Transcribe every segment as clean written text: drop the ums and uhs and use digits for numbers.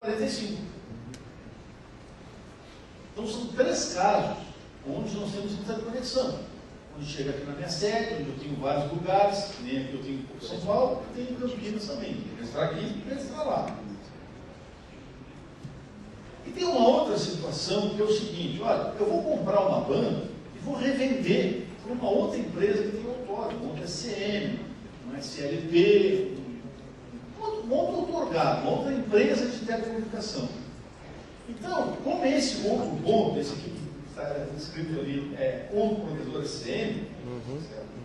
45. Então são 3 casos onde nós temos interconexão. Onde chega aqui na minha sede, onde eu tenho vários lugares, nem aqui eu tenho São Paulo, eu tenho Campinas também. Registrar aqui e registrar lá. E tem uma outra situação que é o seguinte: olha, eu vou comprar uma banda e vou revender para uma outra empresa que tem outorga, uma outra SM, uma SLP, uma outra outorgada, uma outra empresa de telecomunicação. Então, como esse outro ponto, esse aqui que está escrito ali, ponto provedor SM,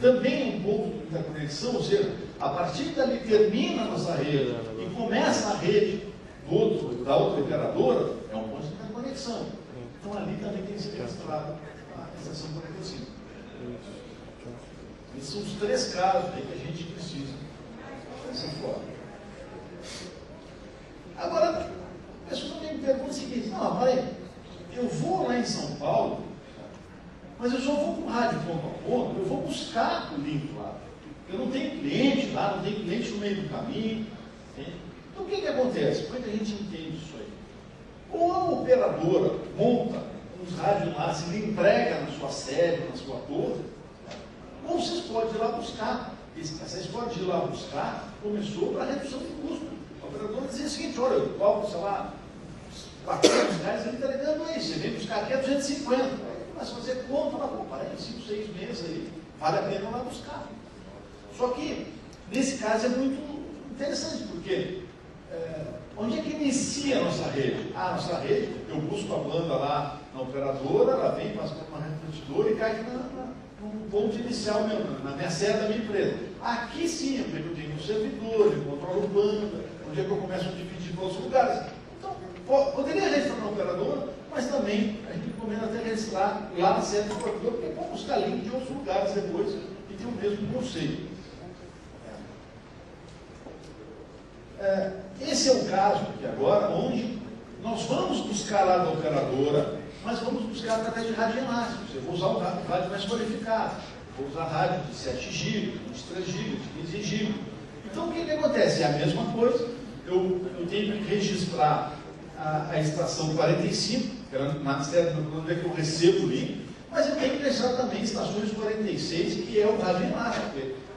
também é um ponto de interconexão, ou seja, a partir dali termina a nossa rede e começa a rede da outra operadora, é um ponto de interconexão. Então ali também tem que ser registrado a estação 45. Esses são os 3 casos aí que a gente precisa dessa forma. Agora, a pessoa também me pergunta o seguinte: não, peraí, eu vou lá em São Paulo, mas eu só vou com rádio ponto a ponto, eu vou buscar o link lá. Eu não tenho cliente lá, não tenho cliente no meio do caminho. Entende? Então o que acontece? Como é que a gente entende isso aí? Ou a operadora monta uns rádios lá, se lhe entrega na sua sede, na sua torre, ou vocês podem ir lá buscar. Essa história de ir lá buscar começou para redução de custo. A operadora dizia o seguinte: olha, eu cobro, sei lá, R$400 entregando aí, você vem buscar aqui a 250. Mas se você conta lá, pô, para aí, 5, 6 meses aí, vale a pena ir lá buscar. Só que, nesse caso, é muito interessante, porque onde é que inicia a nossa rede? A nossa rede, eu busco a banda lá na operadora, ela vem, passa por uma repetidora e cai aqui no ponto inicial mesmo, na minha sede da minha empresa. Aqui sim, é onde eu tenho um servidor, eu controlo banda, onde é que eu começo a dividir para outros lugares. Então, poderia registrar na operadora, mas também a gente recomenda até registrar lá na sede do operador, porque pode buscar link de outros lugares depois e tem o mesmo conceito. Esse é o caso aqui agora, onde nós vamos buscar lá da operadora, mas vamos buscar através de rádio enlace. Eu vou usar um rádio mais qualificado, vou usar rádio de 7 GB, 23 GB, de 15 GB. Então o que acontece? É a mesma coisa, eu tenho que registrar a estação 45, que era na sede do meu plano, que eu recebo o link, mas eu tenho que registrar também estações 46, que é o rádio enlace.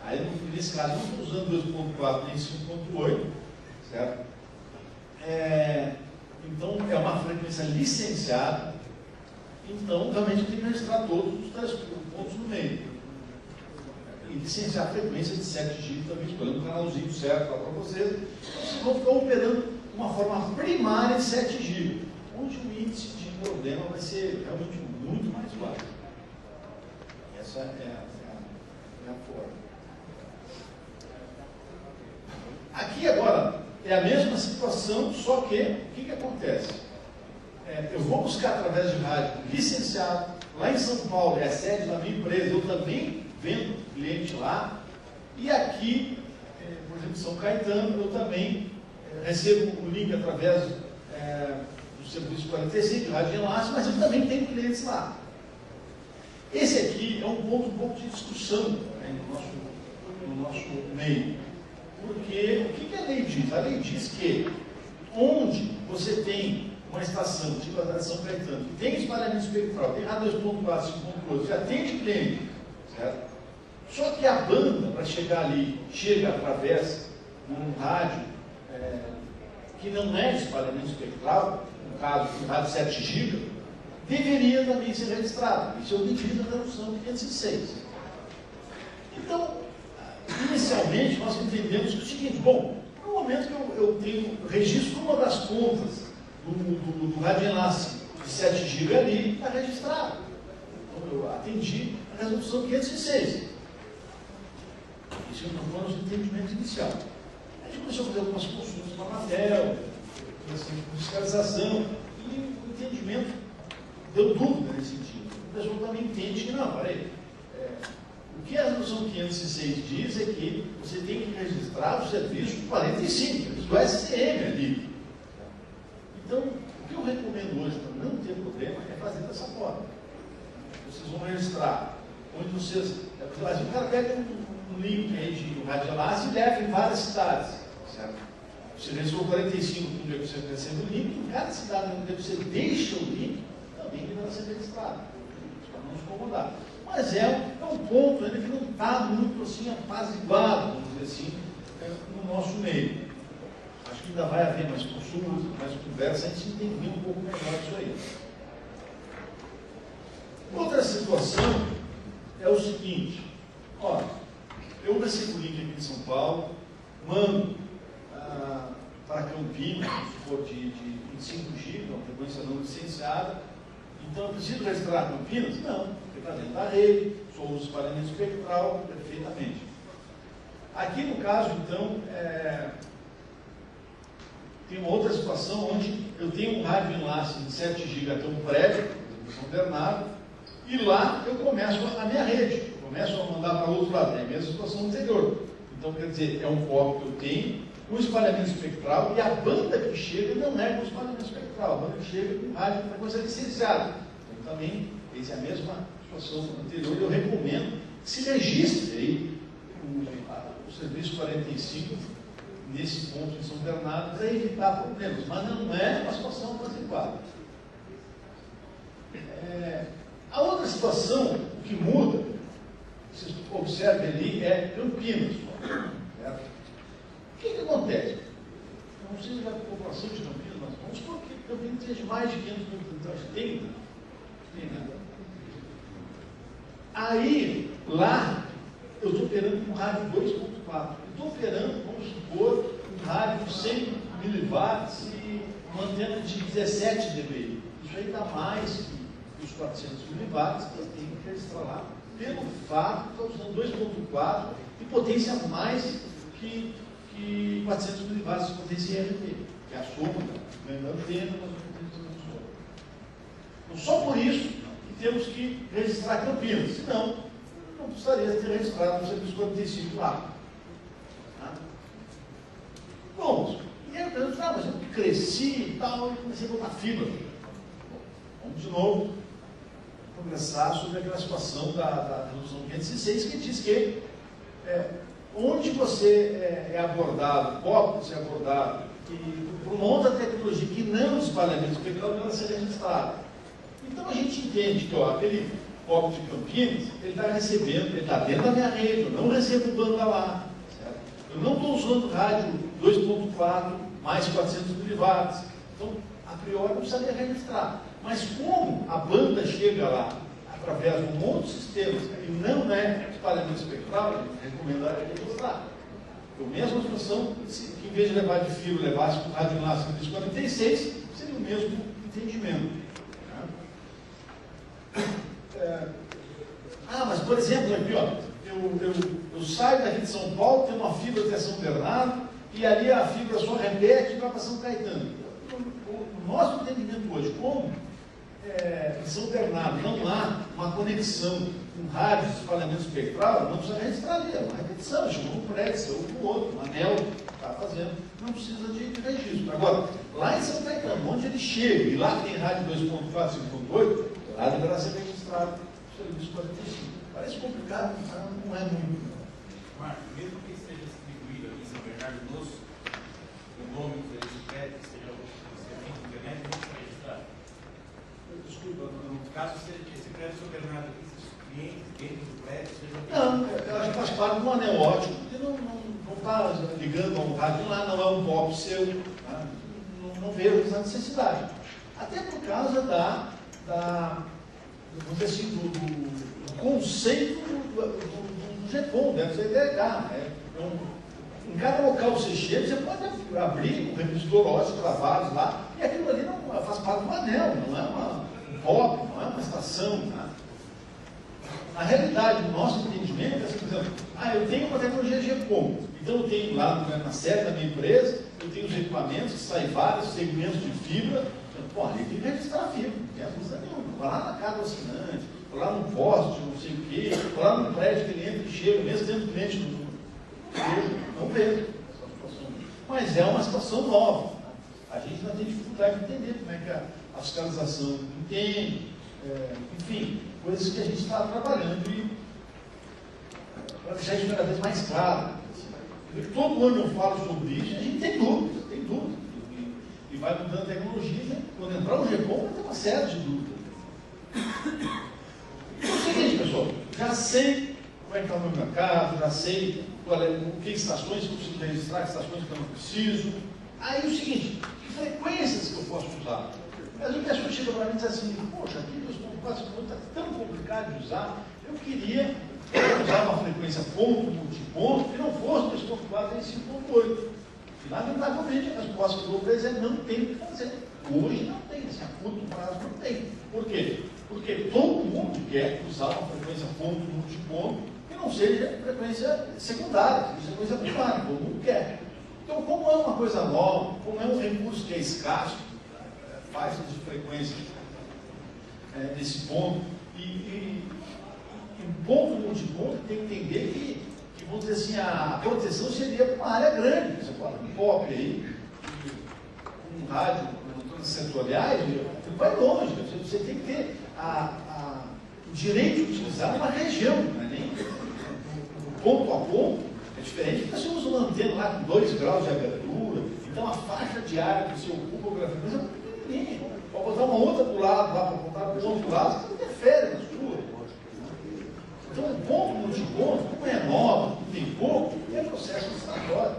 Aí, nesse caso, não estou usando 2.4 nem 5.8, certo? Então, é uma frequência licenciada, então, realmente, eu tenho que registrar todos os 3 pontos no meio. E licenciar a frequência de 7 GB também, escolhendo um canalzinho certo para vocês. Então, vocês vão ficar operando uma forma primária de 7 GB, onde o índice de problema vai ser realmente muito mais baixo. Essa é a forma. Aqui agora é a mesma situação, só que o que acontece? Eu vou buscar através de rádio licenciado, lá em São Paulo, é a sede da minha empresa, eu também vendo cliente lá, e aqui, por exemplo, em São Caetano, eu também recebo o link através do serviço 45 de rádio enlace, mas eu também tenho clientes lá. Esse aqui é um pouco de discussão no nosso meio. Porque o que a lei diz? A lei diz que onde você tem uma estação, tipo a da São Caetano, que tem espalhamento espectral, tem rádio 2.4, 5.8, já tem cliente, certo? Só que a banda, para chegar ali, chega através de um rádio que não é de espalhamento espectral, no caso, um rádio 7 GB, deveria também ser registrado. Isso é o pedido da resolução 506. Então, inicialmente, nós entendemos que é o seguinte: bom, no momento que eu tenho registro uma das contas do rádio enlace de 7 GB ali, está registrado. Então, eu atendi a resolução 506. Isso foi o nosso entendimento inicial. A gente começou a fazer algumas consultas com a Anatel, fiscalização, e o entendimento deu dúvida nesse sentido. O pessoal também entende que não, peraí. O que a resolução 506 diz é que você tem que registrar o serviço 45, do SM ali. Então, o que eu recomendo hoje, para não ter problema, é fazer dessa forma. Vocês vão registrar, onde vocês... O cara pega um link aí de rádio enlace e leva em várias cidades, certo? Você registrou 45, onde você recebe o link, em cada cidade onde você deixa o link, também deverá ser registrado, para não se incomodar. Mas é um ponto ainda que não está muito assim apaziguado, vamos dizer assim, no nosso meio. Acho que ainda vai haver mais consultas, mais conversa, a gente entender um pouco melhor isso aí. Outra situação é o seguinte, olha, eu recebo o link aqui em São Paulo, mando para Campinas, se for de 25 GB, uma frequência não licenciada, então eu preciso registrar Campinas? Não, porque está dentro da rede, sou uso espalhamento espectral perfeitamente. Aqui no caso, então, tem uma outra situação onde eu tenho um rádio enlace de 7 GB até um prédio, em São Bernardo, e lá eu começo a minha rede, eu começo a mandar para o outro lado, é a mesma situação anterior. Então, quer dizer, é um POP que eu tenho, com espalhamento espectral, e a banda que chega não é com espalhamento espectral, a banda que chega com rádio com frequência licenciada. Então, também, essa é a mesma situação anterior, eu recomendo que se registre aí o serviço 45 nesse ponto em São Bernardo para evitar problemas, mas não é uma situação apaziguada. A outra situação, o que muda, vocês observem ali, é Campinas. Certo? O que acontece? Eu não sei a população de Campinas, mas vamos supor que Campinas seja mais de 500 mil habitantes. Tem, né? Aí, lá, eu estou operando com rádio 2.4. Eu estou operando, vamos supor, um rádio de 100 miliwatts e uma antena de 17 dBi. Isso aí dá mais que os 400 miliwatts, eu tenho que registrar lá, pelo fato de estar usando 2.4 e potência mais que 400 miliwatts de potência IRP, que é a soma da antena, então, só por isso que temos que registrar Campinas, senão não precisaria ter registrado o serviço 45 lá. Tá? Bom, e aí eu penso, mas eu cresci e tal, e comecei a botar fibra. Bom, vamos de novo conversar sobre aquela situação da Resolução 506, que diz que onde você é abordado, pode ser abordado, por uma outra tecnologia que não espalhamento espectral, ela ser registrada. Então a gente entende que aquele POP de Campinas, ele está recebendo, ele está dentro da minha rede, eu não recebo banda lá, certo? Eu não estou usando rádio 2.4 mais 400 miliwatts, então a priori não precisaria registrar. Mas como a banda chega lá através de um outro sistema e não é espalhamento espectral, eu recomendaria registrar. Então, mesma situação, que em vez de levar de fio, levasse com o rádio enlace 46, seria o mesmo entendimento. Mas por exemplo, aqui, ó, eu saio daqui de São Paulo, tenho uma fibra até São Bernardo, e ali a fibra só repete e vai para São Caetano. O nosso entendimento hoje, como em São Bernardo não há uma conexão com rádio de espalhamento espectral, não precisa registrar ali, é uma repetição, chama um prédio, seu com o outro, um anel está fazendo, não precisa de registro. Agora, lá em São Caetano, onde ele chega, e lá tem rádio 2.4, 5.8, lá deverá ser registrado o serviço 45. Parece complicado, mas não é muito. Marco, mesmo que esteja distribuído aqui em São Bernardo do Nosso, o nome do serviço de crédito seja o serviço de internet, não precisa registrar. Desculpa, No caso, se esse prédio São Bernardo aqui, se os clientes dentro do prédio sejam. não, eu acho que faz parte de um anel ótico, porque não está ligando a um rádio lá, não é um POP seu, tá? Não vejo essa necessidade. Até por causa vamos dizer assim, do conceito do GECOM, deve ser DH. Em cada local que você chega, você pode abrir um revisor ótico gravados lá, e aquilo ali não faz parte do anel, não é um POP, não é uma estação. Tá? Na realidade, o nosso entendimento é assim, por exemplo, eu tenho uma tecnologia GECOM, então eu tenho lá na sede da minha empresa, eu tenho os equipamentos que saem vários segmentos de fibra. Bom, ali tem que registrar a fibra, não tem dúvida nenhuma. Vai lá na casa do assinante, vai lá no poste, não sei o quê, vai lá no prédio que ele entra e chega, mesmo tendo cliente não vejo essa situação. Mas é uma situação nova. A gente ainda tem dificuldade de entender como é que a fiscalização entende, enfim, coisas que a gente está trabalhando e para deixar isso cada vez mais claro. Todo ano eu falo sobre isso e a gente tem dúvidas. vai mudando a tecnologia, né? Quando entrar o GPON vai ter uma série de dúvidas. É o seguinte, pessoal, já sei como é que está o meu mercado, já sei que estações que eu preciso registrar, que estações que eu não preciso. Aí o seguinte, que frequências que eu posso usar? Mas o pessoal chega para mim e diz assim, poxa, aqui 2.4 está tão complicado de usar, eu queria usar uma frequência ponto, multiponto, que não fosse 2.4 e 5.8. E lamentavelmente a resposta que eu dou para eles é não tem o que fazer. Hoje não tem, assim, a curto prazo não tem. Por quê? Porque todo mundo quer usar uma frequência ponto, multiponto, que não seja frequência secundária, seja frequência primária, todo mundo quer. Então, como é uma coisa nova, como é um recurso que é escasso, faixas de frequência nesse ponto, e um ponto multiponto tem que entender que, vamos dizer assim, a proteção seria para uma área grande. Você fala, um pop aí, um rádio, todas sensoriais, vai longe, você tem que ter o direito de utilizar uma região, não é nem ponto a ponto, é diferente, porque você usa uma antena lá com 2 graus de abertura, então a faixa de área que você ocupa a frequência é muito pequenininha. Pode botar uma outra do lado lá para apontar para o outro lado, você não interfere na sua. Então, o ponto multiponto, como é nova, não tem pouco, é processo licitatório.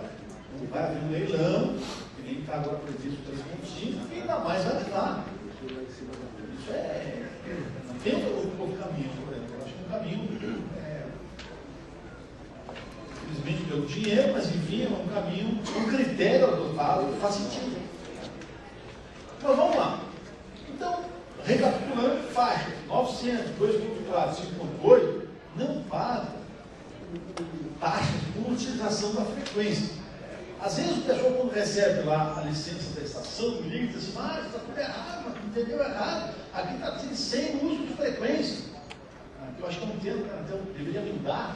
Então, vai haver um leilão, que nem está agora previsto 3.5, e ainda mais vai levar. Isso não tem outro caminho, por exemplo. Eu acho que é um caminho, infelizmente deu dinheiro, mas enfim, é um caminho, um critério adotado que faz sentido. Mas vamos lá. Então, recapitulando, faixa 900, 2.4, 5.8, não paga taxas por utilização da frequência. Às vezes o pessoal, quando recebe lá a licença da estação, me liga e diz assim, mas está tudo errado, mas não entendeu errado, aqui está dizendo sem uso de frequência. Eu acho que é um termo que deveria mudar,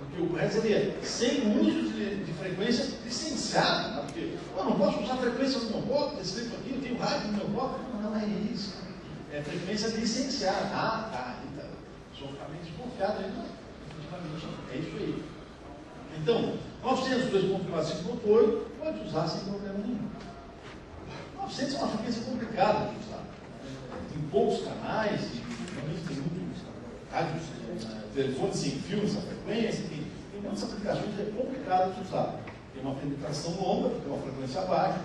porque o correto seria sem uso de frequência licenciada, né? Porque eu não posso usar frequência no meu bloco, desse tempo aqui, eu tenho rádio no meu bloco, não é isso. É frequência licenciada. Tá, então, sou ficar meio desconfiado aí, não. Efetivamente, é isso aí. Então, 900, 2.4, 5.8, pode usar sem problema nenhum. 900 é uma frequência complicada de usar. Tem poucos canais, realmente tem muitos rádios, telefones sem fio nessa frequência, tem muitas aplicações, é complicado de usar. Tem uma penetração longa, tem uma frequência baixa,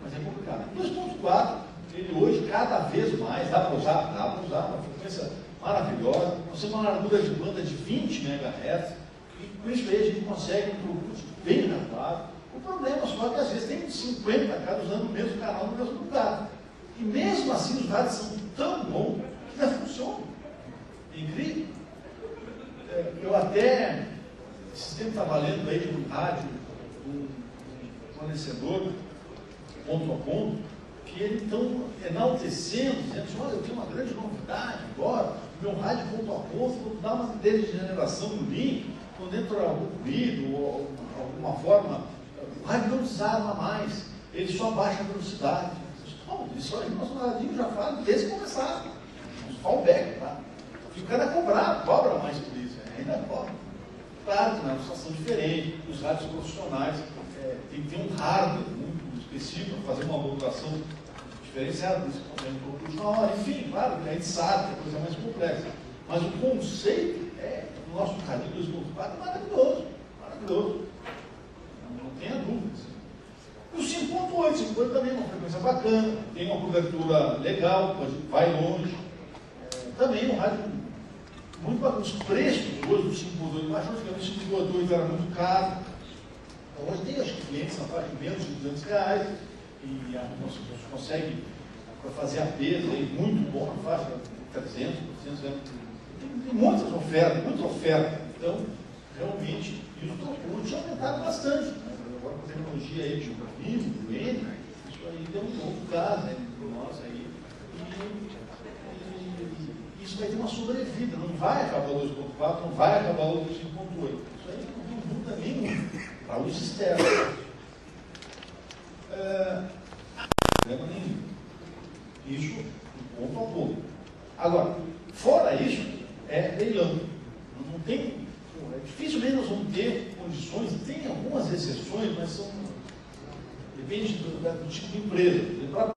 mas é complicado. 2.4, ele hoje, cada vez mais, dá para usar, uma frequência maravilhosa. Nós temos uma largura de banda de 20 MHz, e com isso aí a gente consegue um produto bem razoável. O problema só é que às vezes tem 50 caras usando o mesmo canal no mesmo lugar. E mesmo assim os rádios são tão bons que ainda funcionam. É incrível. Eu até, esse tempo estava lendo aí de um rádio, um fornecedor, ponto a ponto, que ele estão enaltecendo, dizendo assim, olha, eu tenho uma grande novidade agora, o meu rádio ponto a ponto, vou dar uma degeneração no link, quando entra algum ruído ou alguma forma, o rádio não desarma mais, ele só baixa a velocidade. Isso aí nosso radinho já fala desde que começaram. Uns fallback, tá? E o cara cobra mais por isso, ainda cobra. Claro que na situação diferente, os rádios profissionais tem que ter um hardware muito específico para fazer uma modulação diferenciada, isso também um pouco de uma hora. Enfim, claro, a gente sabe que é coisa mais complexa. Mas o conceito do nosso radinho 2.4 é maravilhoso, maravilhoso. Não tenha dúvidas. E o 5.8 também é uma frequência bacana, tem uma cobertura legal, vai longe. Também um rádio muito bacana. Os preços hoje do 5.8 baixou, antigamente o 5.8 era muito caro. Então, hoje tem acho que clientes na faixa de menos de R$200 e nós conseguimos para fazer a peso aí, muito bom na faixa de 300, 400 tem muitas ofertas. Então, realmente, e os produtos aumentaram bastante. Né? Agora com a tecnologia aí de Vivo, do N, isso aí deu um novo gás, né, para nós aí. E isso vai ter uma sobrevida, não vai acabar o 2.4, não vai acabar o 5.8. Isso aí não tem dúvida nenhuma para uso externo. Problema nenhum. Isso, ponto a ponto. Agora, fora isso, é leilão. Não tem, dificilmente nós vamos ter condições, tem algumas exceções, mas são depende do tipo de empresa.